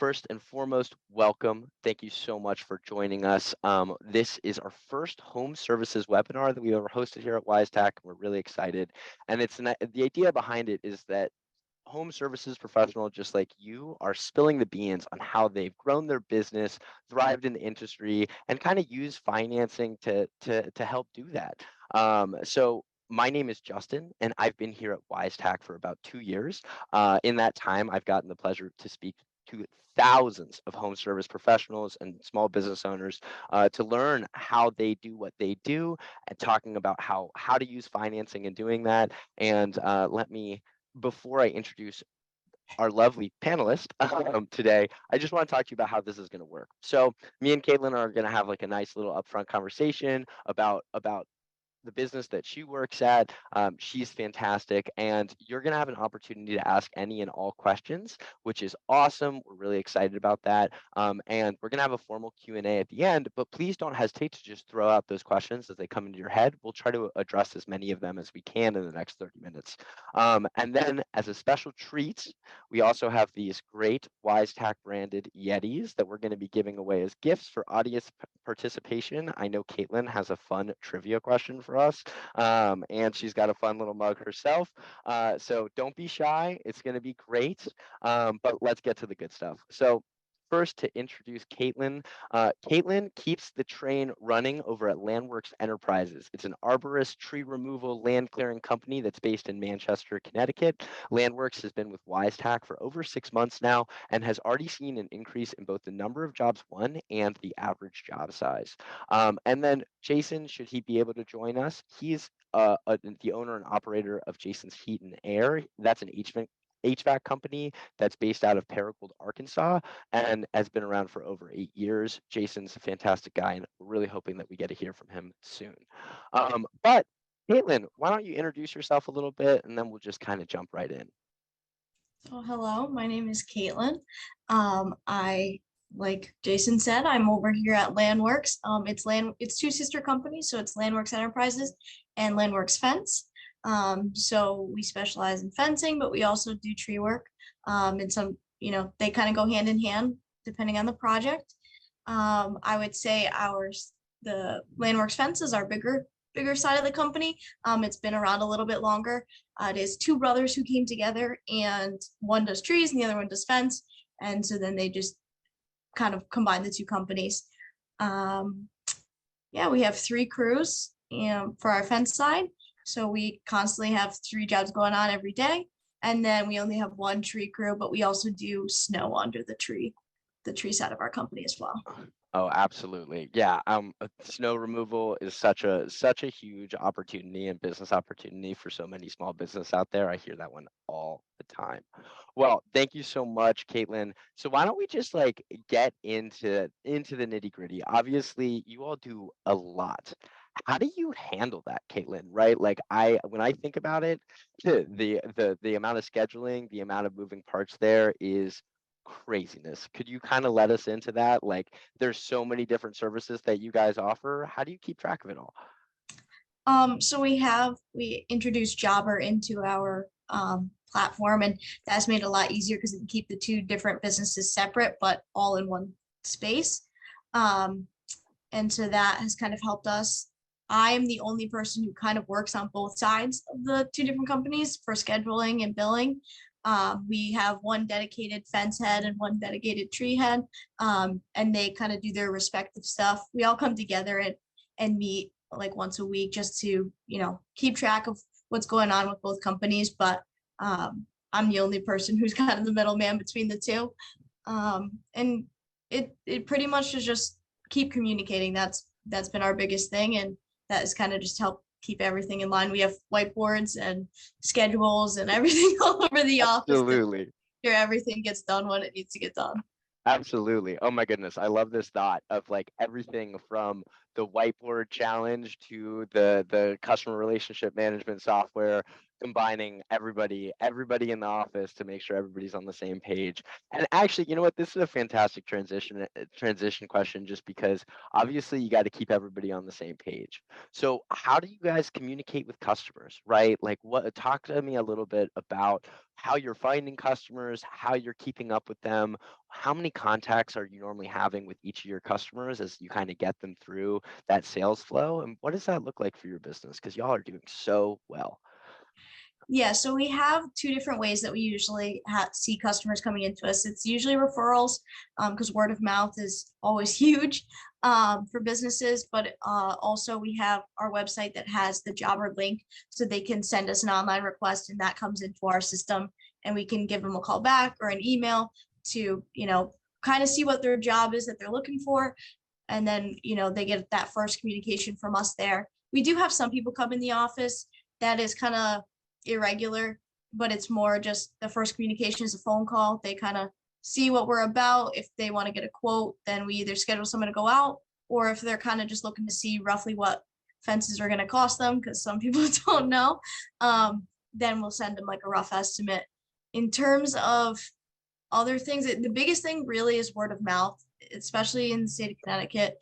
first and foremost, welcome. Thank you so much for joining us. This is our first home services webinar that we ever hosted here at Wisetack. We're really excited. And the idea behind it is that home services professionals just like you are spilling the beans on how they've grown their business, thrived in the industry, and kind of use financing to help do that. So my name is Justin, and I've been here at Wisetack for about 2 years. In that time, I've gotten the pleasure to speak to thousands of home service professionals and small business owners to learn how they do what they do, and talking about how to use financing and doing that. And before I introduce our lovely panelist today, I just want to talk to you about how this is going to work. So me and Caitlin are going to have like a nice little upfront conversation about the business that she works at. She's fantastic, and you're going to have an opportunity to ask any and all questions, which is awesome. We're really excited about that. And we're going to have a formal Q&A at the end, but please don't hesitate to just throw out those questions as they come into your head. We'll try to address as many of them as we can in the next 30 minutes. And then as a special treat, we also have these great Wisetack branded Yetis that we're going to be giving away as gifts for audience participation. I know Caitlin has a fun trivia question for us, and she's got a fun little mug herself. So don't be shy. It's going to be great. But let's get to the good stuff. So first, to introduce Caitlin. Caitlin keeps the train running over at Landworks Enterprises. It's an arborist tree removal land clearing company that's based in Manchester, Connecticut. Landworks has been with Wisetack for over 6 months now and has already seen an increase in both the number of jobs won and the average job size. And then Jason, should he be able to join us, he's the owner and operator of Jason's Heat and Air. That's an HVAC company that's based out of Paragould, Arkansas, and has been around for over 8 years. Jason's a fantastic guy, and we're really hoping that we get to hear from him soon. But Caitlin, why don't you introduce yourself a little bit, and then we'll just kind of jump right in. So hello, my name is Caitlin. Like Jason said, I'm over here at Landworks. It's two sister companies, so it's Landworks Enterprises and Landworks Fence. So we specialize in fencing, but we also do tree work. And they kind of go hand in hand depending on the project. I would say the Landworks Fence is our bigger side of the company. It's been around a little bit longer. It is two brothers who came together, and one does trees and the other one does fence. And so then they just kind of combine the two companies. We have 3 crews for our fence side. So we constantly have 3 jobs going on every day. And then we only have 1 tree crew, but we also do snow under the tree side of our company as well. Oh, absolutely. Yeah. Snow removal is such a huge opportunity and business opportunity for so many small business out there. I hear that one all the time. Well, thank you so much, Caitlin. So why don't we just like get into the nitty-gritty? Obviously, you all do a lot. How do you handle that, Caitlin? Right? Like when I think about it, the amount of scheduling, the amount of moving parts there is craziness. Could you kind of let us into that? Like there's so many different services that you guys offer. How do you keep track of it all? So we introduced Jobber into our platform, and that's made it a lot easier because it can keep the 2 different businesses separate, but all in one space. And so that has kind of helped us. I am the only person who kind of works on both sides of the 2 different companies for scheduling and billing. We have 1 dedicated fence head and 1 dedicated tree head, and they kind of do their respective stuff. We all come together and meet like once a week just to, keep track of what's going on with both companies. But I'm the only person who's kind of the middleman between the 2. And it pretty much is just keep communicating. That's been our biggest thing, and that has kind of just helped keep everything in line. We have whiteboards and schedules and everything all over the office. Absolutely. Sure, everything gets done when it needs to get done. Absolutely. Oh my goodness. I love this thought of like everything from the whiteboard challenge to the customer relationship management software combining everybody in the office to make sure everybody's on the same page. And actually, you know what? This is a fantastic transition question, just because obviously you got to keep everybody on the same page. So how do you guys communicate with customers, right? Like, what, talk to me a little bit about how you're finding customers, how you're keeping up with them. How many contacts are you normally having with each of your customers as you kind of get them through that sales flow? And what does that look like for your business? Because y'all are doing so well. Yeah, so we have two different ways that we usually see customers coming into us. It's usually referrals, because word of mouth is always huge for businesses, but also we have our website that has the jobber link, so they can send us an online request and that comes into our system, and we can give them a call back or an email to, kind of see what their job is that they're looking for. And then, they get that first communication from us there. We do have some people come in the office that is kind of irregular, but it's more just the first communication is a phone call. They kind of see what we're about. If they want to get a quote, then we either schedule someone to go out, or if they're kind of just looking to see roughly what fences are going to cost them, because some people don't know, then we'll send them like a rough estimate. In terms of other things, the biggest thing really is word of mouth, especially in the state of Connecticut.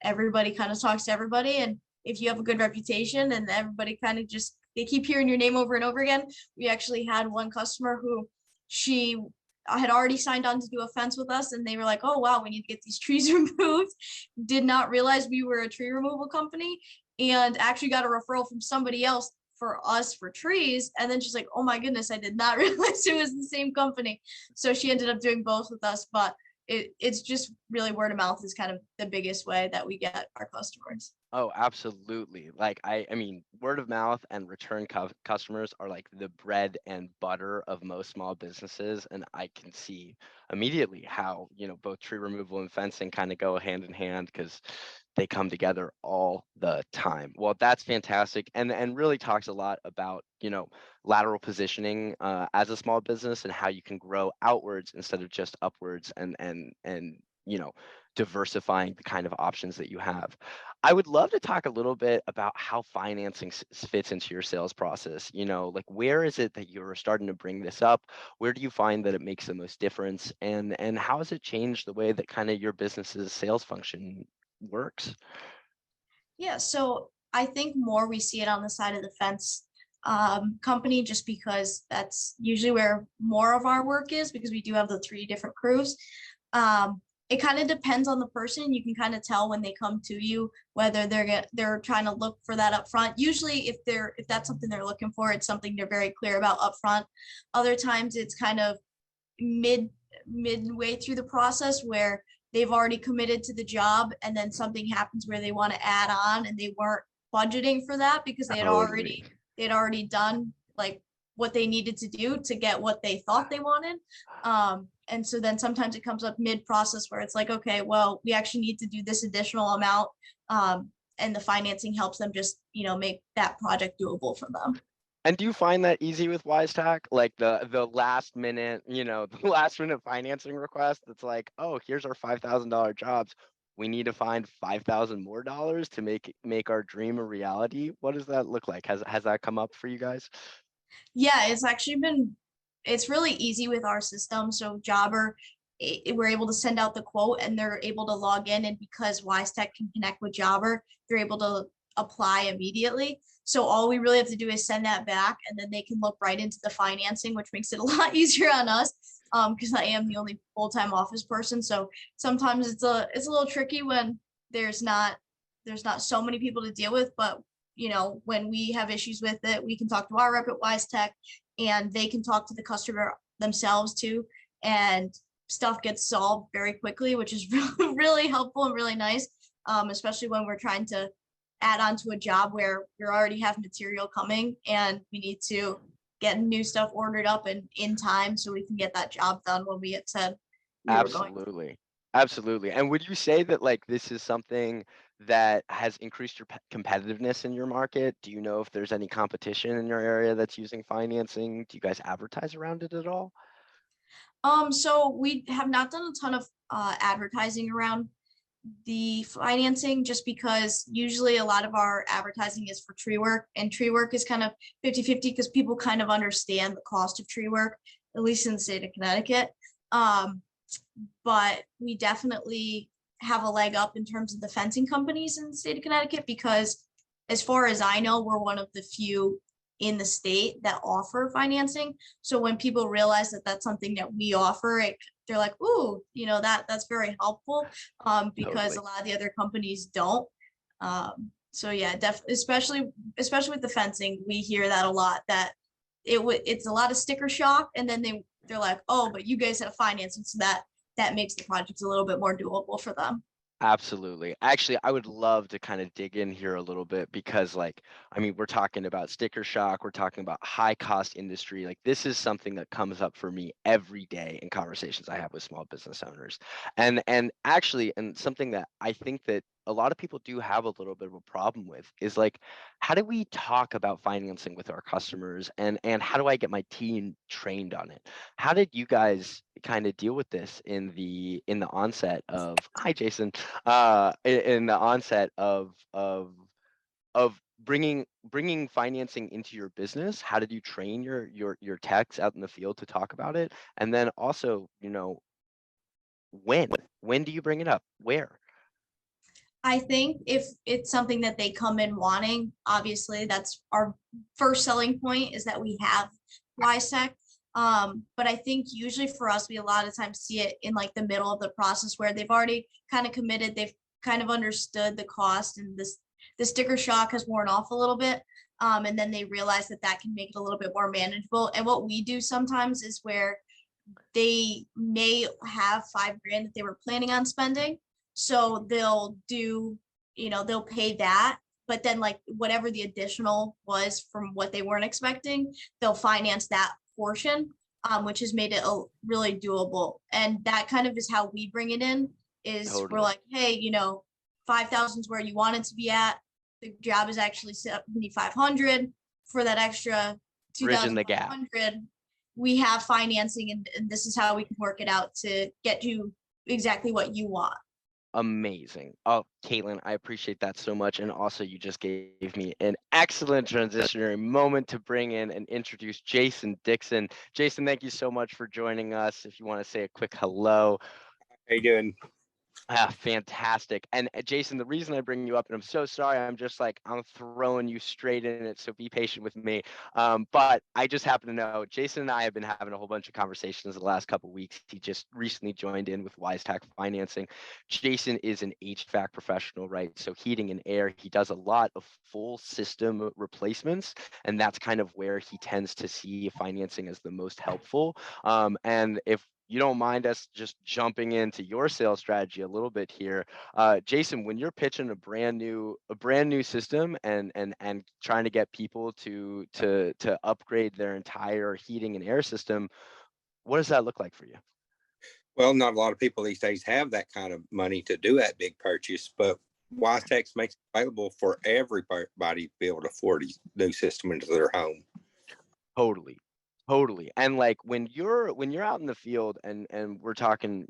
Everybody kind of talks to everybody, and if you have a good reputation and everybody kind of just, they keep hearing your name over and over again. We actually had one customer who she had already signed on to do a fence with us, and they were like, oh wow, we need to get these trees removed. Did not realize we were a tree removal company, and actually got a referral from somebody else for us for trees. And then she's like, oh my goodness, I did not realize it was the same company. So she ended up doing both with us, but it's just really word of mouth is kind of the biggest way that we get our customers. Oh, absolutely. Like, I mean, word of mouth and return customers are like the bread and butter of most small businesses. And I can see immediately how, both tree removal and fencing kind of go hand in hand, because they come together all the time. Well, that's fantastic. And really talks a lot about, lateral positioning as a small business, and how you can grow outwards instead of just upwards, and diversifying the kind of options that you have. I would love to talk a little bit about how financing fits into your sales process. Like, where is it that you're starting to bring this up? Where do you find that it makes the most difference? And how has it changed the way that kind of your business's sales function works? Yeah, so I think more we see it on the side of the fence company, just because that's usually where more of our work is, because we do have the three different crews. It kind of depends on the person. You can kind of tell when they come to you whether they're trying to look for that up front. Usually if that's something they're looking for, it's something they're very clear about up front. Other times it's kind of midway through the process where they've already committed to the job, and then something happens where they want to add on and they weren't budgeting for that because Totally. they'd already done like what they needed to do to get what they thought they wanted. And so then sometimes it comes up mid-process where it's like, okay, well, we actually need to do this additional amount. And the financing helps them just, make that project doable for them. And do you find that easy with Wisetack? Like the last minute, the last minute financing request that's like, oh, here's our $5,000 jobs. We need to find 5,000 more dollars to make our dream a reality. What does that look like? Has that come up for you guys? Yeah, it's really easy with our system. So Jobber, we're able to send out the quote and they're able to log in, and because Wisetack can connect with Jobber, they're able to apply immediately. So all we really have to do is send that back, and then they can look right into the financing, which makes it a lot easier on us, because I am the only full-time office person. So sometimes it's a little tricky when there's not so many people to deal with, but when we have issues with it, we can talk to our rep at Wisetack, and they can talk to the customer themselves too, and stuff gets solved very quickly, which is really, really helpful and really nice, especially when we're trying to add on to a job where we already have material coming and we need to get new stuff ordered up and in time so we can get that job done when we had said we were going. Absolutely. Absolutely. And would you say that, like, this is something that has increased your competitiveness in your market? Do you know if there's any competition in your area that's using financing? Do you guys advertise around it at all? So we have not done a ton of advertising around the financing, just because usually a lot of our advertising is for tree work, and tree work is kind of 50-50 because people kind of understand the cost of tree work, at least in the state of Connecticut. But we definitely have a leg up in terms of the fencing companies in the state of Connecticut, because as far as I know, we're one of the few in the state that offer financing. So when people realize that that's something that we offer, they're like, ooh, that's very helpful, because Totally. a lot of the other companies don't. So yeah, especially with the fencing, we hear that a lot, that it's a lot of sticker shock, and then they're like, oh, but you guys have financing, so that makes the projects a little bit more doable for them. Absolutely. Actually, I would love to kind of dig in here a little bit because, like, I mean, we're talking about sticker shock, we're talking about high cost industry. Like, this is something that comes up for me every day in conversations I have with small business owners. And actually, and something that I think that a lot of people do have a little bit of a problem with is like, how do we talk about financing with our customers, and how do I get my team trained on it? How did you guys kind of deal with this in the onset of, hi Jason, in the onset of bringing financing into your business? How did you train your techs out in the field to talk about it? And then also, when do you bring it up? Where? I think if it's something that they come in wanting, obviously that's our first selling point, is that we have Wisetack. But I think usually for us, we a lot of times see it in like the middle of the process, where they've already kind of committed, they've kind of understood the cost, and the sticker shock has worn off a little bit. And then they realize that that can make it a little bit more manageable. And what we do sometimes is where they may have $5,000 that they were planning on spending. So they'll pay that, but then like whatever the additional was from what they weren't expecting, they'll finance that portion, which has made it really doable. And that kind of is how we bring it in, is we're Totally. like, hey, 5,000 is where you want it to be at. The job is actually 7,500. For that extra Bridging the gap. 2,500, we have financing, and this is how we can work it out to get you exactly what you want. Amazing. Oh, Caitlin, I appreciate that so much. And also, you just gave me an excellent transitionary moment to bring in and introduce Jason Dixon. Jason, thank you so much for joining us. If you want to say a quick hello. How you doing? Fantastic. And Jason, the reason I bring you up, and I'm so sorry, I'm throwing you straight in it, so be patient with me. But I just happen to know Jason and I have been having a whole bunch of conversations the last couple of weeks. He just recently joined in with Wisetack Financing. Jason is an HVAC professional, right? So heating and air. He does a lot of full system replacements, and that's kind of where he tends to see financing as the most helpful. And if you don't mind us just jumping into your sales strategy a little bit here, Jason, when you're pitching a brand new system and trying to get people to upgrade their entire heating and air system, what does that look like for you? Well, not a lot of people these days have that kind of money to do that big purchase, but Wisetack makes it available for everybody to be able to afford a new system into their home. Totally. Totally. And like when you're out in the field and we're talking,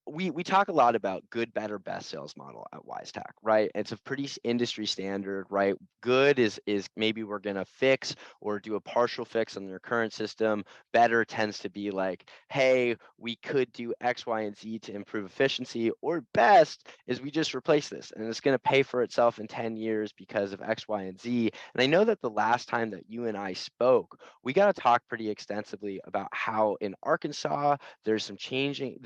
we talk a lot about good, better, best sales model at Wisetack, right? It's a pretty industry standard, right? Good is maybe we're gonna fix or do a partial fix on their current system. Better tends to be like, hey, we could do X, Y, and Z to improve efficiency. Or best is we just replace this and it's gonna pay for itself in 10 years because of X, Y, and Z. And I know that the last time that you and I spoke, we got to talk pretty extensively about how in Arkansas there's some changing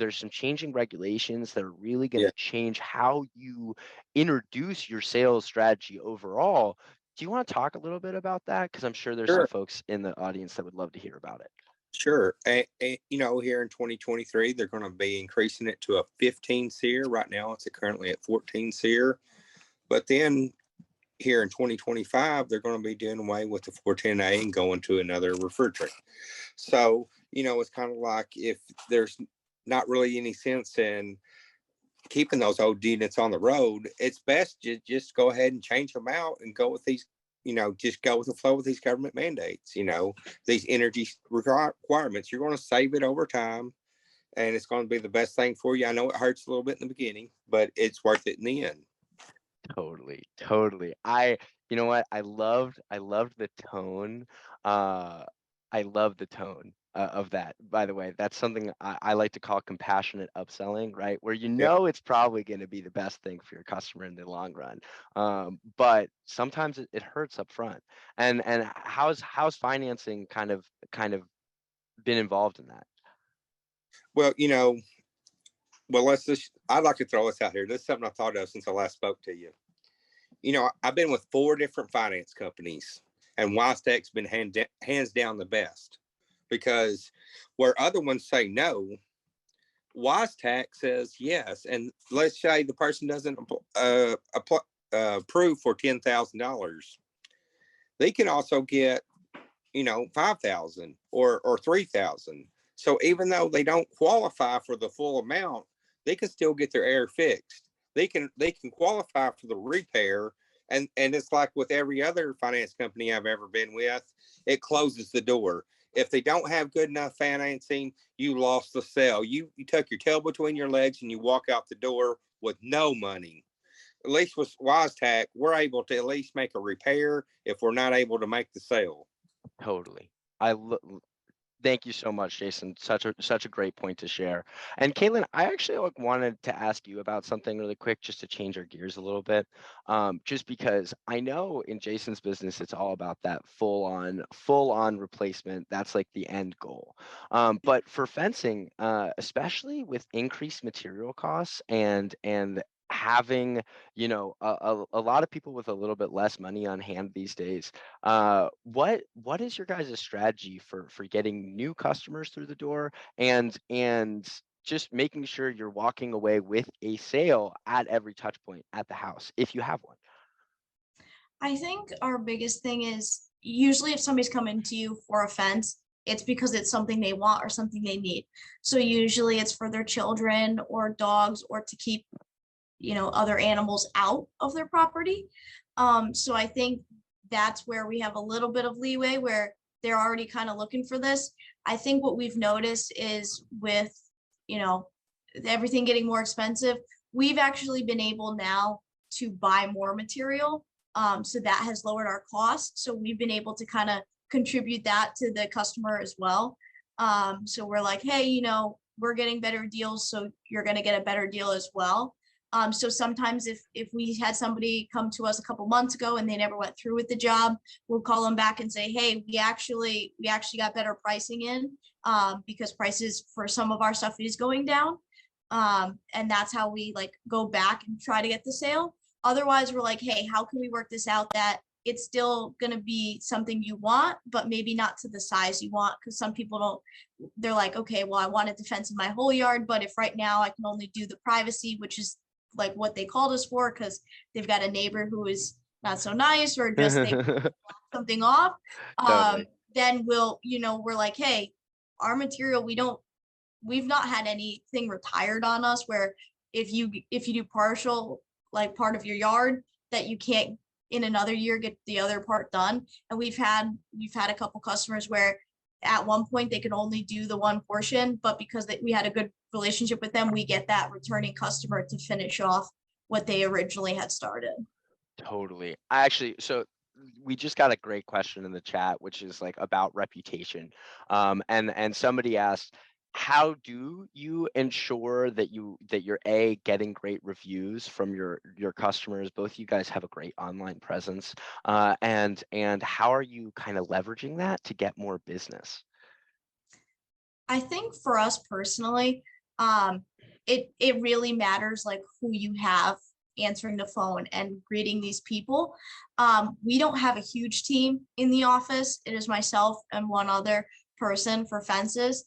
regulations that are really going to change how you introduce your sales strategy overall. Do you want to talk a little bit about that? Because I'm sure there's some folks in the audience that would love to hear about it. Sure. Here in 2023, they're going to be increasing it to a 15 SEER. Right now, it's currently at 14 SEER. But then here in 2025, they're going to be doing away with the 410A and going to another refrigerant. So, it's kind of like, if there's not really any sense in keeping those old units on the road, it's best to just go ahead and change them out and go with these, just go with the flow with these government mandates, these energy requirements. You're going to save it over time. and it's going to be the best thing for you. I know it hurts a little bit in the beginning, but it's worth it in the end. Totally. You know what? I loved the tone. I love the tone of that. By the way, that's something I like to call compassionate upselling, right? Where Yeah. it's probably going to be the best thing for your customer in the long run. But sometimes it hurts up front. And how's financing kind of been involved in that? Well, I'd like to throw this out here. This is something I thought of since I last spoke to you. I've been with 4 different finance companies, and Wisetack's been hands down the best, because where other ones say no, Wisetack says yes. And let's say the person doesn't approve for $10,000, they can also get, $5,000 or $3,000. So even though they don't qualify for the full amount, they can still get their air fixed. They can qualify for the repair. And it's like with every other finance company I've ever been with, it closes the door. If they don't have good enough financing, you lost the sale. You tuck your tail between your legs and you walk out the door with no money. At least with Wisetack, we're able to at least make a repair if we're not able to make the sale. Totally. Thank you so much, Jason. Such a great point to share. And Caitlin, I actually wanted to ask you about something really quick, just to change our gears a little bit. Just because I know in Jason's business, it's all about that full on replacement. That's like the end goal. But for fencing, especially with increased material costs and having a lot of people with a little bit less money on hand these days, what is your guys' strategy for getting new customers through the door and just making sure you're walking away with a sale at every touch point at the house, if you have one? I think our biggest thing is, usually if somebody's coming to you for a fence, it's because it's something they want or something they need. So usually it's for their children or dogs, or to keep other animals out of their property. So I think that's where we have a little bit of leeway, where they're already kind of looking for this. I think what we've noticed is, with everything getting more expensive, we've actually been able now to buy more material. So that has lowered our costs. So we've been able to kind of contribute that to the customer as well. So we're like, hey, we're getting better deals, so you're going to get a better deal as well. So sometimes if we had somebody come to us a couple months ago and they never went through with the job, we'll call them back and say, hey, we actually got better pricing in, because prices for some of our stuff is going down. And that's how we go back and try to get the sale. Otherwise, we're like, hey, how can we work this out that it's still going to be something you want, but maybe not to the size you want? Because some people don't, they're like, okay, well, I wanted to fence in my whole yard, but if right now I can only do the privacy, which is like what they called us for, because they've got a neighbor who is not so nice, or just they block something off. Totally. Then we're like, hey, our material, we've not had anything retired on us where if you do partial, like part of your yard, that you can't in another year get the other part done. And we've had a couple customers where at one point they could only do the one portion, but because we had a good relationship with them, we get that returning customer to finish off what they originally had started. Totally. So we just got a great question in the chat, which is like about reputation. And somebody asked, how do you ensure that you're getting great reviews from your customers? Both you guys have a great online presence, and how are you kind of leveraging that to get more business? I think for us personally, it really matters like who you have answering the phone and greeting these people. We don't have a huge team in the office. It is myself and one other person for fences.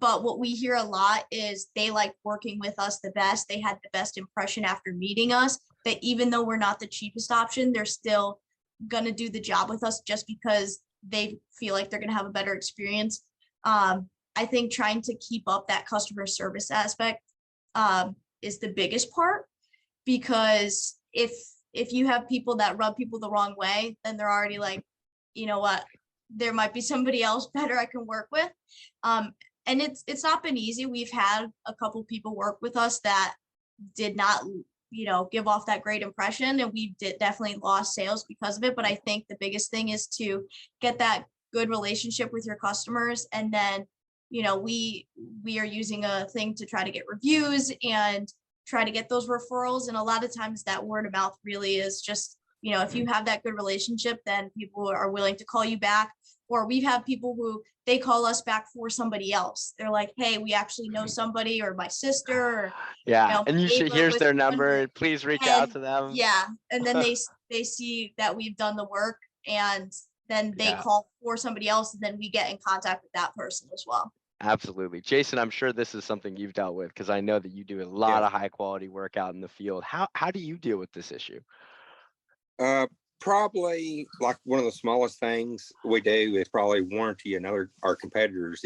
But what we hear a lot is they like working with us the best. They had the best impression after meeting us, that even though we're not the cheapest option, they're still going to do the job with us just because they feel like they're going to have a better experience. I think trying to keep up that customer service aspect is the biggest part, because if you have people that rub people the wrong way, then they're already like, you know what, there might be somebody else better I can work with. And it's not been easy. We've had a couple people work with us that did not, give off that great impression, and we did definitely lost sales because of it. But I think the biggest thing is to get that good relationship with your customers, and then we are using a thing to try to get reviews and try to get those referrals. And a lot of times that word of mouth really is just, if you have that good relationship, then people are willing to call you back. Or we've had people who they call us back for somebody else. They're like, hey, we actually know somebody, or my sister, or Yeah, my and neighbor here's was their doing number. it. Please reach out And to them. yeah, and then they see that we've done the work, and then they Yeah. call for somebody else, and then we get in contact with that person as well. Absolutely. Jason, I'm sure this is something you've dealt with, because I know that you do a lot of high quality work out in the field. How do you deal with this issue? Probably like one of the smallest things we do is probably warranty our competitors.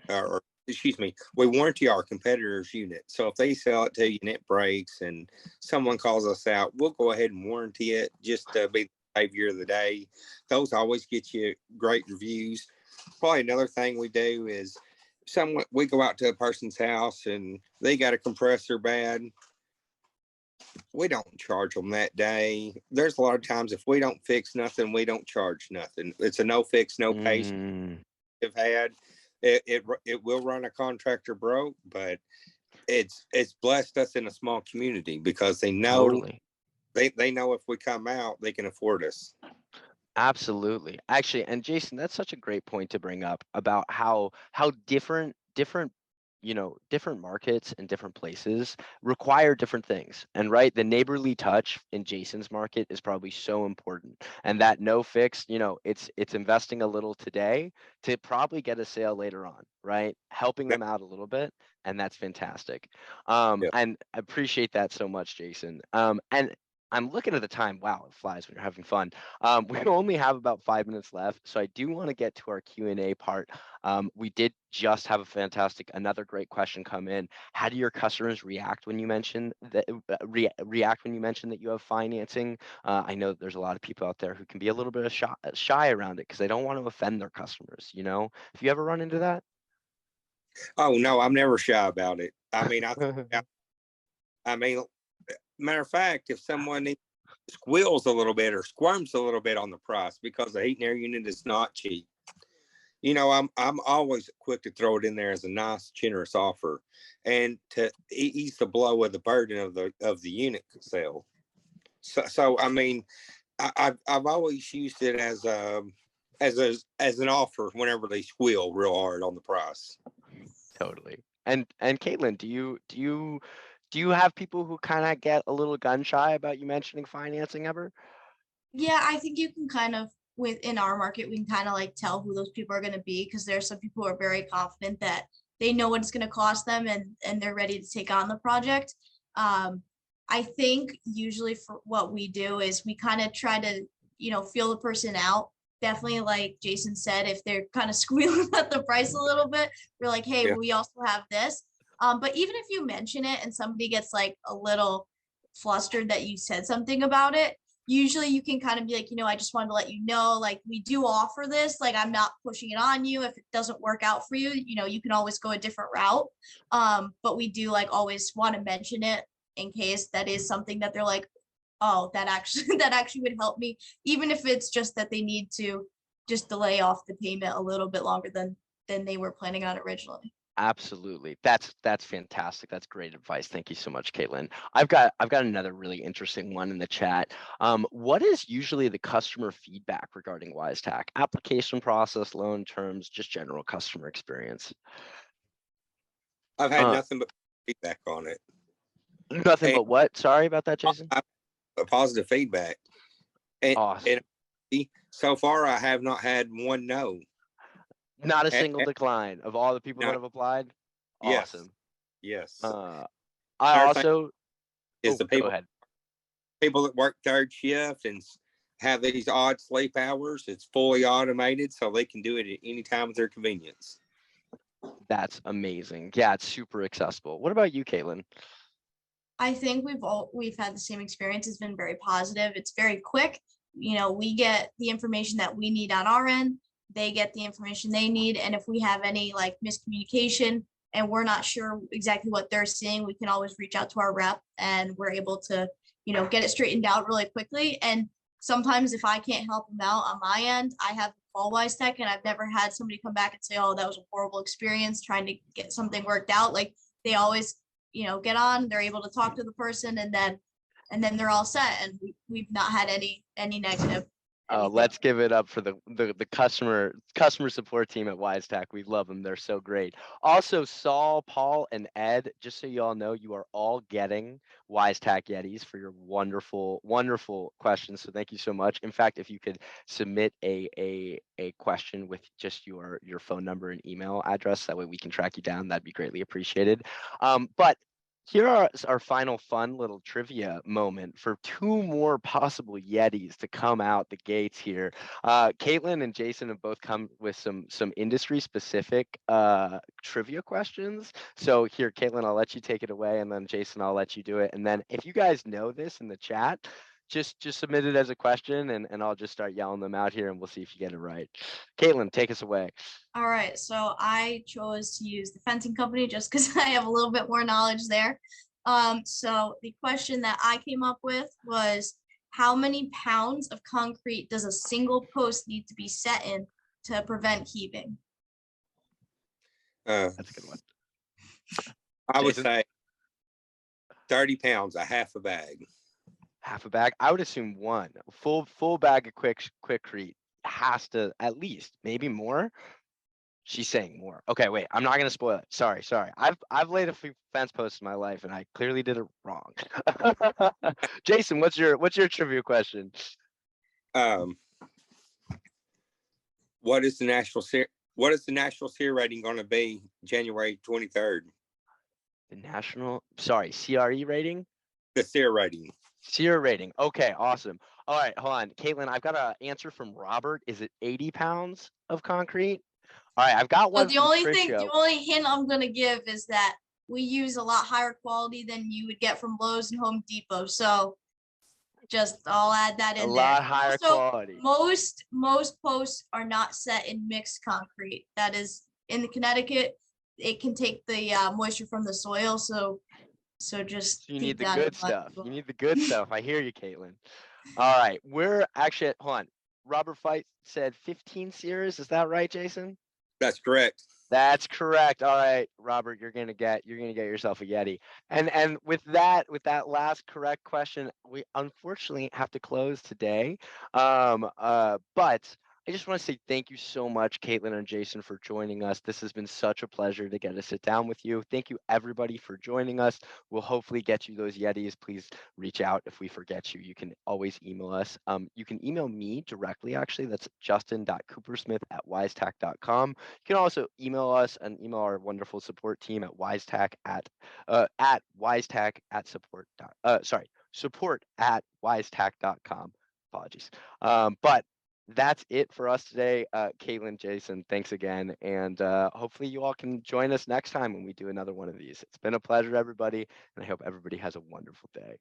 Or excuse me, we warranty our competitors' unit. So if they sell it to you and it breaks and someone calls us out, we'll go ahead and warranty it just to be the savior of the day. Those always get you great reviews. Probably another thing we do is we go out to a person's house and they got a compressor bad. We don't charge them that day. There's a lot of times if we don't fix nothing, we don't charge nothing. It's a no fix, no pay. Have had it will run a contractor broke, but it's blessed us in a small community because they know Totally. they know if we come out, they can afford us. Absolutely. Actually, and Jason, that's such a great point to bring up about how different different markets and different places require different things. And right, the neighborly touch in Jason's market is probably so important. And that no fix, it's investing a little today to probably get a sale later on, right? Helping them out a little bit. And that's fantastic. Yeah. And I appreciate that so much, Jason. And I'm looking at the time. Wow, it flies when you're having fun. We only have about 5 minutes left, so I do want to get to our Q&A part. We did just have another great question come in. How do your customers react when you mention that react when you mention that you have financing? I know that there's a lot of people out there who can be a little bit shy around it because they don't want to offend their customers. Have you ever run into that? Oh no, I'm never shy about it. I mean, matter of fact, if someone squeals a little bit or squirms a little bit on the price because the heat and air unit is not cheap, I'm always quick to throw it in there as a nice, generous offer, and to ease the blow of the burden of the unit sale. So I mean, I've always used it as an offer whenever they squeal real hard on the price. Totally. And Caitlin, do you have people who kind of get a little gun shy about you mentioning financing ever? Yeah, I think you can kind of, within our market, we can kind of like tell who those people are going to be, because there's some people who are very confident that they know what it's going to cost them, and they're ready to take on the project. I think usually for what we do is we kind of try to, feel the person out. Definitely, like Jason said, if they're kind of squealing at the price a little bit, we're like, hey, we also have this. But even if you mention it and somebody gets like a little flustered that you said something about it, usually you can kind of be like, I just wanted to let you know, like, we do offer this, like, I'm not pushing it on you. If it doesn't work out for you, you can always go a different route. But we do like always want to mention it in case that is something that they're like, oh, that actually would help me, even if it's just that they need to just delay off the payment a little bit longer than they were planning on originally. Absolutely. That's fantastic. That's great advice. Thank you so much, Caitlin. I've got another really interesting one in the chat. What is usually the customer feedback regarding Wisetack? Application process, loan terms, just general customer experience? I've had nothing but feedback on it. Nothing but what? Sorry about that, Jason. Positive feedback. Awesome. And so far, I have not had one no. Not a single decline of all the people that have applied. Awesome. Yes. I also is the people that work third shift and have these odd sleep hours. It's fully automated, so they can do it at any time at their convenience. That's amazing. Yeah, it's super accessible. What about you, Caitlin? I think we've had the same experience. It's been very positive. It's very quick. We get the information that we need on our end. they get the information they need. And if we have any like miscommunication and we're not sure exactly what they're seeing, we can always reach out to our rep and we're able to, get it straightened out really quickly. And sometimes if I can't help them out on my end, I have call Wisetack, and I've never had somebody come back and say, oh, that was a horrible experience trying to get something worked out. Like they always, get on, they're able to talk to the person, and then they're all set. And we've not had any negative. Let's give it up for the customer support team at Wisetack. We love them. They're so great. Also, Saul, Paul, and Ed, just so you all know, you are all getting Wisetack Yetis for your wonderful, wonderful questions. So thank you so much. In fact, if you could submit a question with just your phone number and email address, that way we can track you down, that'd be greatly appreciated. But here are our final fun little trivia moment for 2 more possible Yetis to come out the gates here. Caitlin and Jason have both come with some industry specific trivia questions. So here, Caitlin, I'll let you take it away, and then Jason, I'll let you do it. And then if you guys know this in the chat, just submit it as a question, and I'll just start yelling them out here, and we'll see if you get it right. Caitlin, take us away. All right, so I chose to use the fencing company just because I have a little bit more knowledge there. So the question that I came up with was, how many pounds of concrete does a single post need to be set in to prevent heaving? That's a good one. I would Jason? say 30 pounds, a half a bag. Half a bag? I would assume 1. Full bag of Quikrete has to at least, maybe more. She's saying more. Okay, wait, I'm not gonna spoil it. Sorry. I've laid a few fence posts in my life, and I clearly did it wrong. Jason, what's your trivia question? What is the national SEER rating going to be January 23rd? The national, CRE rating? The SEER rating. SEER rating. Okay, awesome. All right, hold on. Caitlin, I've got an answer from Robert. Is it 80 pounds of concrete? All right, I've got one. So the only hint I'm gonna give is that we use a lot higher quality than you would get from Lowe's and Home Depot. So I'll add that in A there. lot higher quality. Most posts are not set in mixed concrete. That is in the Connecticut. It can take the moisture from the soil. So just you need the keep that in good mind. stuff. You need the good stuff. I hear you, Caitlin. All right, we're actually hold on. Robert Fight said 15 series. Is that right, Jason? That's correct. That's correct. All right, Robert, you're gonna get yourself a Yeti. And with that last correct question, we unfortunately have to close today. But I just want to say thank you so much, Caitlin and Jason, for joining us. This has been such a pleasure to get to sit down with you. Thank you, everybody, for joining us. We'll hopefully get you those Yetis. Please reach out if we forget you. You can always email us. You can email me directly, actually. That's justin.coopersmith@wisetack.com. You can also email us and email our wonderful support team at support@wisetack.com. Apologies. But that's it for us today. Caitlin, Jason, thanks again. And hopefully you all can join us next time when we do another one of these. It's been a pleasure, everybody. And I hope everybody has a wonderful day.